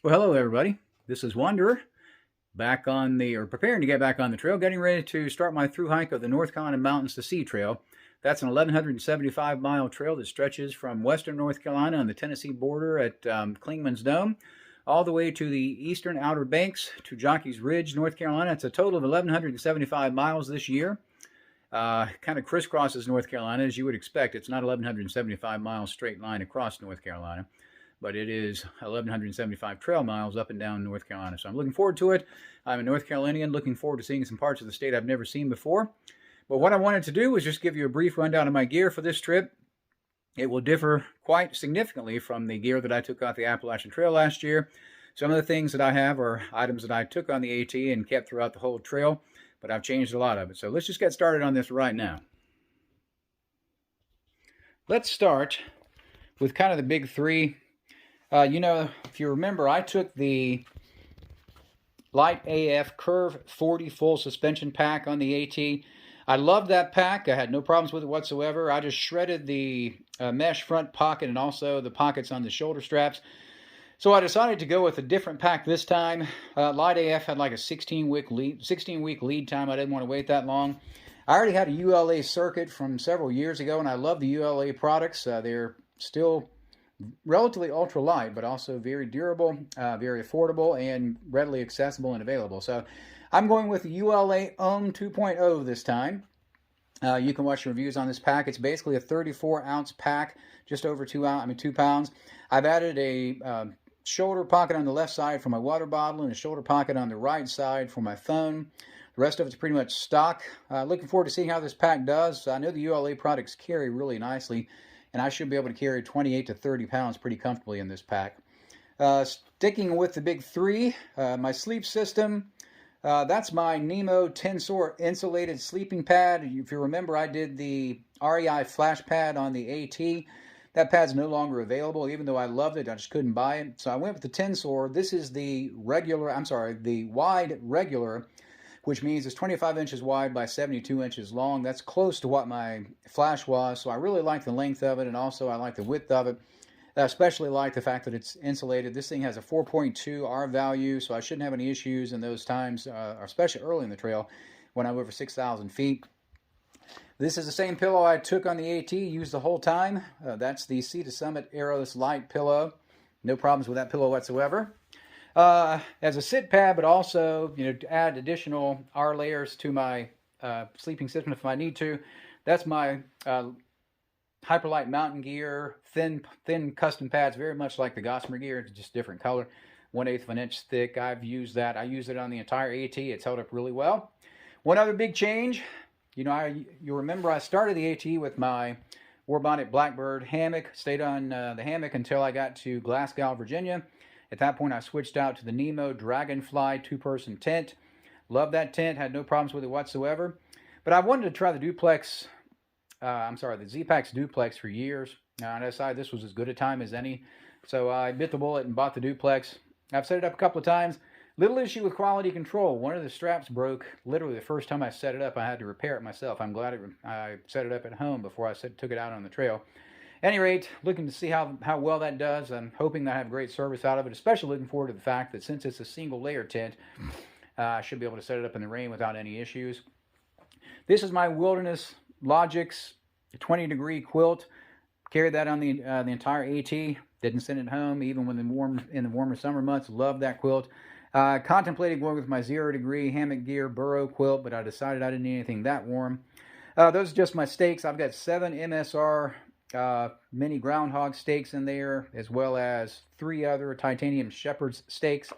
Well, hello everybody. This is Wanderer, back on or preparing to get back on the trail, getting ready to start my through hike of the North Carolina Mountains to Sea Trail. That's an 1,175-mile trail that stretches from western North Carolina on the Tennessee border at Clingman's Dome, all the way to the eastern Outer Banks to Jockey's Ridge, North Carolina. It's a total of 1,175 miles this year. Kind of crisscrosses North Carolina, as you would expect. It's not 1,175 miles straight line across North Carolina, but it is 1,175 trail miles up and down North Carolina. So I'm looking forward to it. I'm a North Carolinian, looking forward to seeing some parts of the state I've never seen before. But what I wanted to do was just give you a brief rundown of my gear for this trip. It will differ quite significantly from the gear that I took off the Appalachian Trail last year. Some of the things that I have are items that I took on the AT and kept throughout the whole trail, but I've changed a lot of it. So let's just get started on this right now. Let's start with kind of the big three. If you remember, I took the Light AF Curve 40 full suspension pack on the AT. I loved that pack. I had no problems with it whatsoever. I just shredded the mesh front pocket and also the pockets on the shoulder straps. So I decided to go with a different pack this time. Light AF had like a 16-week lead time. I didn't want to wait that long. I already had a ULA circuit from several years ago, and I love the ULA products. They're still relatively ultra light, but also very durable, very affordable, and readily accessible and available. So I'm going with the ULA Ohm 2.0 this time. You can watch reviews on this pack. It's basically a 34-ounce pack, just over 2 pounds. I've added a shoulder pocket on the left side for my water bottle and a shoulder pocket on the right side for my phone. The rest of it's pretty much stock. Looking forward to seeing how this pack does. I know the ULA products carry really nicely, and I should be able to carry 28 to 30 pounds pretty comfortably in this pack. Sticking with the big three, my sleep system. That's my Nemo Tensor insulated sleeping pad. If you remember, I did the REI flash pad on the AT. That pad's no longer available, even though I loved it. I just couldn't buy it. So I went with the Tensor. This is the wide regular, which means it's 25 inches wide by 72 inches long. That's close to what my flash was. So I really like the length of it, and also I like the width of it. I especially like the fact that it's insulated. This thing has a 4.2 R value, so I shouldn't have any issues in those times, especially early in the trail when I'm over 6,000 feet. This is the same pillow I took on the AT, used the whole time. That's the Sea to Summit Aeros Light pillow. No problems with that pillow whatsoever. As a sit pad, but also to add additional R layers to my sleeping system if I need to. That's my Hyperlight Mountain Gear thin custom pads, very much like the Gossamer gear, it's just different color, 1/8 of an inch thick. I've used that. I used it on the entire AT. It's held up really well. One other big change, you remember I started the AT with my Warbonnet Blackbird hammock, stayed on the hammock until I got to Glasgow, Virginia. At that point, I switched out to the Nemo Dragonfly 2-person tent. Loved that tent, had no problems with it whatsoever. But I wanted to try the duplex, the Z-Pax duplex for years. I decided this was as good a time as any. So I bit the bullet and bought the duplex. I've set it up a couple of times. Little issue with quality control. One of the straps broke literally the first time I set it up. I had to repair it myself. I'm glad I set it up at home before I took it out on the trail. At any rate, looking to see how well that does. I'm hoping that I have great service out of it, especially looking forward to the fact that since it's a single layer tent, I should be able to set it up in the rain without any issues. This is my Wilderness Logix 20-degree quilt. Carried that on the entire AT. Didn't send it home even when in the warmer summer months. Loved that quilt. Contemplated going with my 0-degree hammock gear burrow quilt, but I decided I didn't need anything that warm. Those are just my stakes. I've got 7 MSR mini groundhog stakes in there, as well as 3 other titanium shepherd's stakes.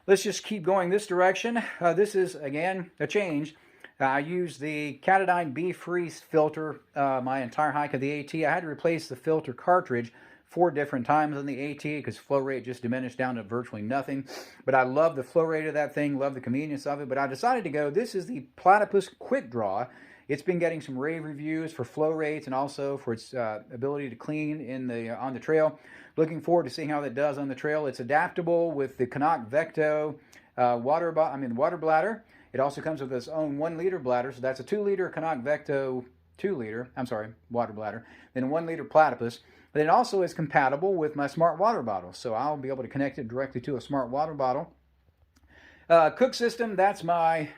Let's just keep going this direction. This is, again, a change. I used the Katadyn B-Freeze filter my entire hike of the AT. I had to replace the filter cartridge 4 different times on the AT because flow rate just diminished down to virtually nothing. But I love the flow rate of that thing, love the convenience of it. But I decided to go, this is the Platypus Quick Draw. It's been getting some rave reviews for flow rates and also for its ability to clean on the trail. Looking forward to seeing how that does on the trail. It's adaptable with the Canuck Vecto water bladder. It also comes with its own 1-liter bladder, so that's a 2-liter Canuck Vecto water bladder, then a 1-liter Platypus. But it also is compatible with my smart water bottle, so I'll be able to connect it directly to a smart water bottle. Cook system, that's my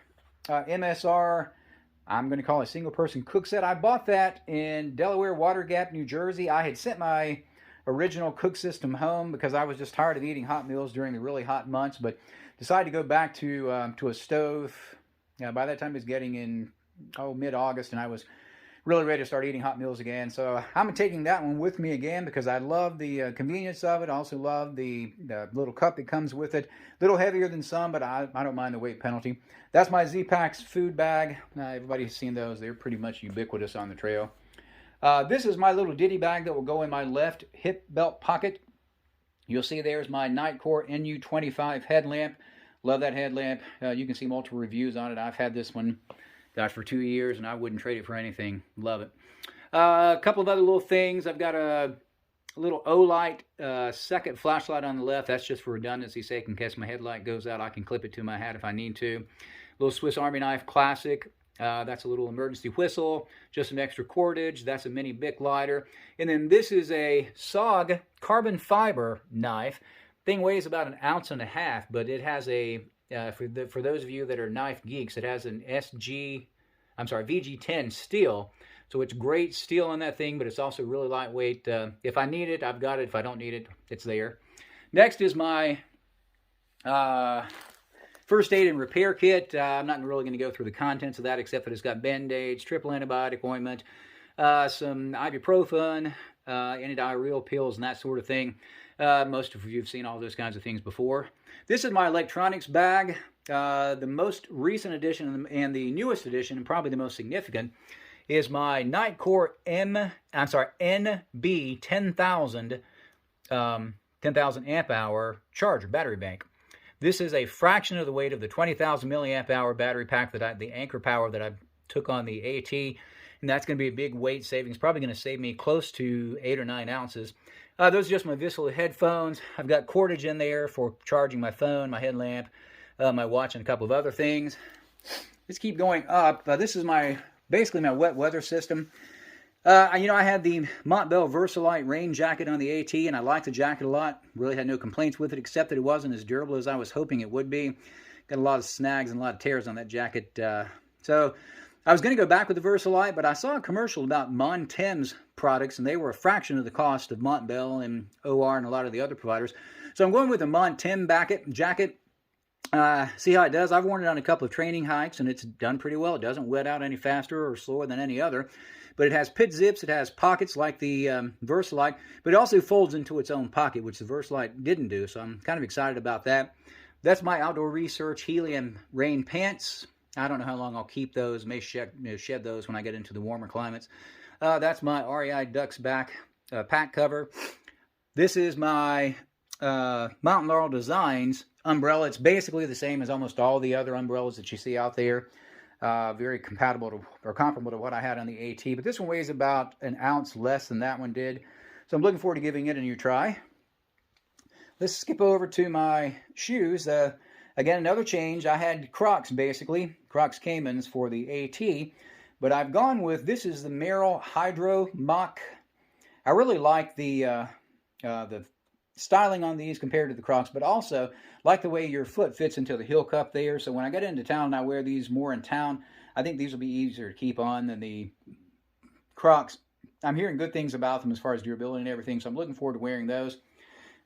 MSR. I'm going to call it a single person cook set. I bought that in Delaware, Water Gap, New Jersey. I had sent my original cook system home because I was just tired of eating hot meals during the really hot months, but decided to go back to a stove. By that time it was getting in mid-August, and I was really ready to start eating hot meals again. So I'm taking that one with me again because I love the convenience of it. I also love the little cup that comes with it. A little heavier than some, but I don't mind the weight penalty. That's my Z-Packs food bag. Everybody's seen those. They're pretty much ubiquitous on the trail. This is my little ditty bag that will go in my left hip belt pocket. You'll see there's my Nightcore NU25 headlamp. Love that headlamp. You can see multiple reviews on it. I've had this one, gosh, for 2 years, and I wouldn't trade it for anything. Love it. A couple of other little things. I've got a little O-light second flashlight on the left. That's just for redundancy's sake. In case my headlight goes out, I can clip it to my hat if I need to. Little Swiss Army knife classic. That's a little emergency whistle, just some extra cordage. That's a mini Bic lighter. And then this is a SOG carbon fiber knife. Thing weighs about 1.5 ounces, but it has a, for those of you that are knife geeks, it has an VG10 steel. So it's great steel on that thing, but it's also really lightweight. If I need it, I've got it. If I don't need it, it's there. Next is my first aid and repair kit. I'm not really going to go through the contents of that, except that it's got Band-Aids, triple antibiotic ointment, some ibuprofen, antidiarrheal pills, and that sort of thing. Most of you have seen all those kinds of things before. This is my electronics bag. The most recent addition and the newest addition, and probably the most significant, is my Nightcore NB 10,000 amp hour charger battery bank. This is a fraction of the weight of the 20,000 milliamp hour battery pack that the Anchor Power that I took on the AT, and that's going to be a big weight savings. Probably going to save me close to 8 or 9 ounces. Those are just my Vissla headphones. I've got cordage in there for charging my phone, my headlamp, my watch, and a couple of other things. Let's keep going up. This is basically my wet weather system. I had the Montbell Versalite rain jacket on the AT, and I liked the jacket a lot. Really had no complaints with it, except that it wasn't as durable as I was hoping it would be. Got a lot of snags and a lot of tears on that jacket. So I was going to go back with the Versalite, but I saw a commercial about Montem's products, and they were a fraction of the cost of Montbell and OR and a lot of the other providers. So I'm going with a Montem jacket. See how it does. I've worn it on a couple of training hikes, and it's done pretty well. It doesn't wet out any faster or slower than any other. But it has pit zips, it has pockets like the Versalite, but it also folds into its own pocket, which the Versalite didn't do, so I'm kind of excited about that. That's my Outdoor Research Helium rain pants. I don't know how long I'll keep those. May shed those when I get into the warmer climates. That's my REI Ducks Back pack cover. This is my Mountain Laurel Designs umbrella. It's basically the same as almost all the other umbrellas that you see out there. Very comparable to what I had on the AT, but this one weighs about 1 ounce less than that one did. So I'm looking forward to giving it a new try. Let's skip over to my shoes. Again, another change. I had Crocs, basically. Crocs Caymans for the AT, but I've gone with, this is the Merrell Hydro Mach. I really like the styling on these compared to the Crocs, but also like the way your foot fits into the heel cup there. So when I get into town and I wear these more in town, I think these will be easier to keep on than the Crocs. I'm hearing good things about them as far as durability and everything, so I'm looking forward to wearing those.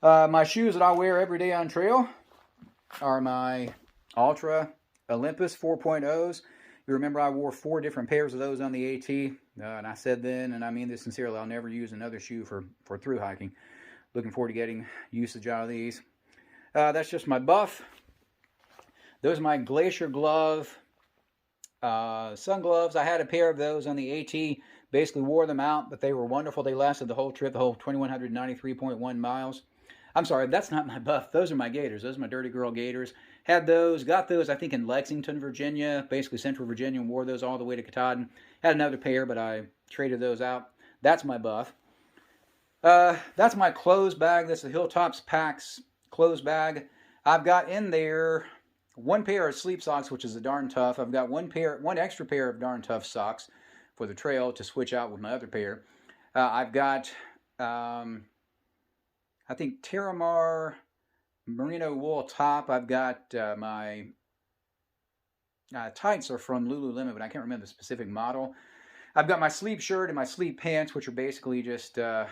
My shoes that I wear every day on trail are my Altra Olympus 4.0s. You remember I wore 4 different pairs of those on the AT, and I said then, and I mean this sincerely, I'll never use another shoe for through hiking. Looking forward to getting usage out of these. That's just my buff. Those are my Glacier Glove sun gloves. I had a pair of those on the AT. Basically wore them out, but they were wonderful. They lasted the whole trip, the whole 2,193.1 miles. I'm sorry, that's not my buff. Those are my gaiters. Those are my Dirty Girl gaiters. Had those, got those, I think, in Lexington, Virginia, basically Central Virginia, and wore those all the way to Katahdin. Had another pair, but I traded those out. That's my buff. That's my clothes bag. That's the Hilltops Packs clothes bag. I've got in there 1 pair of sleep socks, which is a darn tough. I've got one extra pair of darn tough socks for the trail to switch out with my other pair. I've got I think Terramar merino wool top. I've got my tights are from Lululemon, but I can't remember the specific model. I've got my sleep shirt and my sleep pants, which are basically just a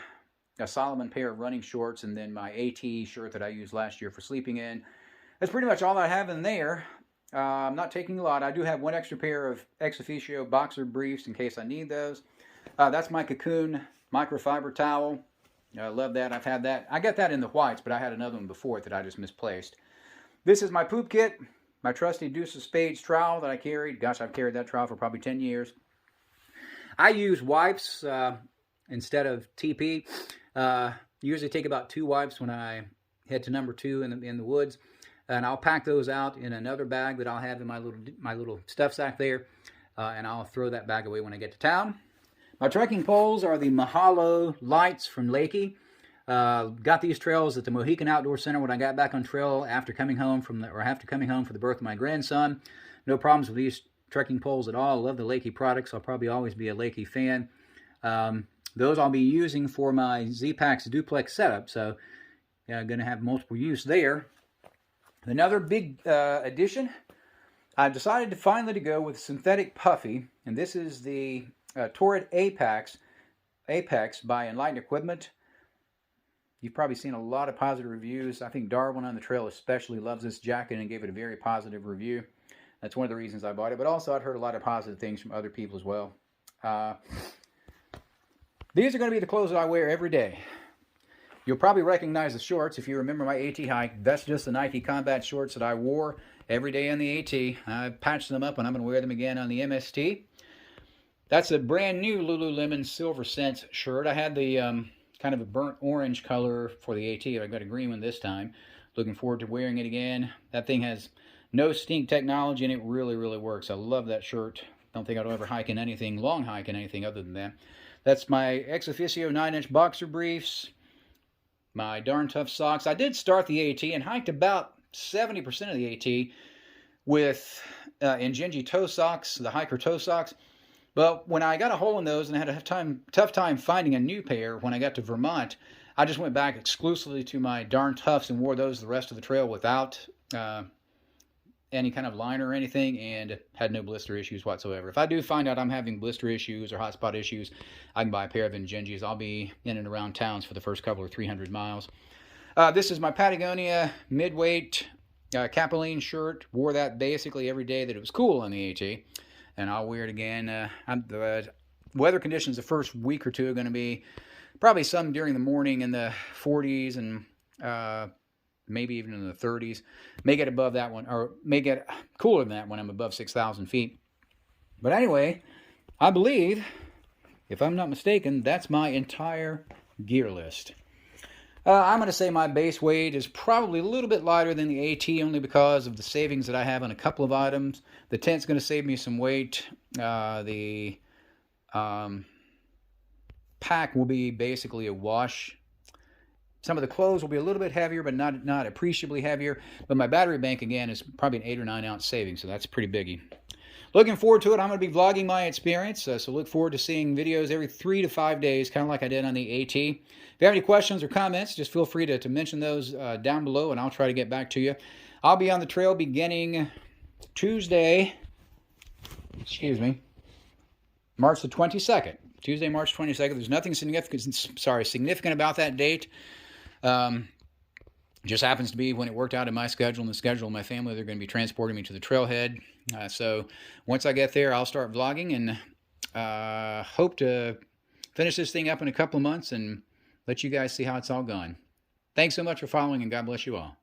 Solomon pair of running shorts, and then my AT shirt that I used last year for sleeping in. That's pretty much all I have in there. I'm not taking a lot. I do have one extra pair of ex officio boxer briefs in case I need those. That's my Cocoon microfiber towel. I love that. I've had that. I got that in the whites, but I had another one before it that I just misplaced. This is my poop kit, my trusty Deuce of Spades trowel that I carried. Gosh, I've carried that trowel for probably 10 years. I use wipes instead of TP. Usually take about 2 wipes when I head to number 2 in the woods. And I'll pack those out in another bag that I'll have in my little stuff sack there. And I'll throw that bag away when I get to town. My trekking poles are the Mahalo lights from Lakey. Got these trails at the Mohican Outdoor Center when I got back on trail after coming home for the birth of my grandson. No problems with these trekking poles at all. I love the Lakey products. I'll probably always be a Lakey fan. Those I'll be using for my Z-Packs duplex setup, so I'm going to have multiple use there. Another big addition, I've decided to finally go with synthetic puffy, and this is the Torrid Apex by Enlightened Equipment. You've probably seen a lot of positive reviews. I think Darwin on the Trail especially loves this jacket and gave it a very positive review. That's one of the reasons I bought it, but also I'd heard a lot of positive things from other people as well. These are going to be the clothes that I wear every day. You'll probably recognize the shorts. If you remember my AT hike, that's just the Nike Combat shorts that I wore every day on the AT. I patched them up and I'm going to wear them again on the MST. That's a brand new Lululemon Silver Sense shirt. I had the kind of a burnt orange color for the AT. I got a green one this time. Looking forward to wearing it again. That thing has no stink technology and it really, really works. I love that shirt. Don't think I'll ever long hike in anything other than that. That's my ex officio 9-inch boxer briefs. My darn tough socks. I did start the AT and hiked about 70% of the AT with Injinji toe socks, the hiker toe socks. But when I got a hole in those and I had a tough time finding a new pair when I got to Vermont, I just went back exclusively to my darn toughs and wore those the rest of the trail without any kind of liner or anything, and had no blister issues whatsoever. If I do find out I'm having blister issues or hot spot issues, I can buy a pair of Injinjis. I'll be in and around towns for the first couple or 300 miles. This is my Patagonia midweight Capilene shirt. Wore that basically every day that it was cool on the AT, and I'll wear it again. The weather conditions the first week or two are going to be probably some during the morning in the 40s and maybe even in the 30s. May get above that one, or may get cooler than that when I'm above 6,000 feet. But anyway, I believe, if I'm not mistaken, that's my entire gear list. I'm going to say my base weight is probably a little bit lighter than the AT, only because of the savings that I have on a couple of items. The tent's going to save me some weight. The pack will be basically a wash. Some of the clothes will be a little bit heavier, but not appreciably heavier. But my battery bank, again, is probably an 8 or 9 ounce saving, so that's pretty biggie. Looking forward to it. I'm going to be vlogging my experience, so look forward to seeing videos every 3 to 5 days, kind of like I did on the AT. If you have any questions or comments, just feel free to mention those down below, and I'll try to get back to you. I'll be on the trail beginning Tuesday, March the 22nd. Tuesday, March 22nd. There's nothing significant about that date. Just happens to be when it worked out in my schedule and the schedule of my family. They're going to be transporting me to the trailhead. So once I get there, I'll start vlogging and hope to finish this thing up in a couple of months and let you guys see how it's all gone. Thanks so much for following, and God bless you all.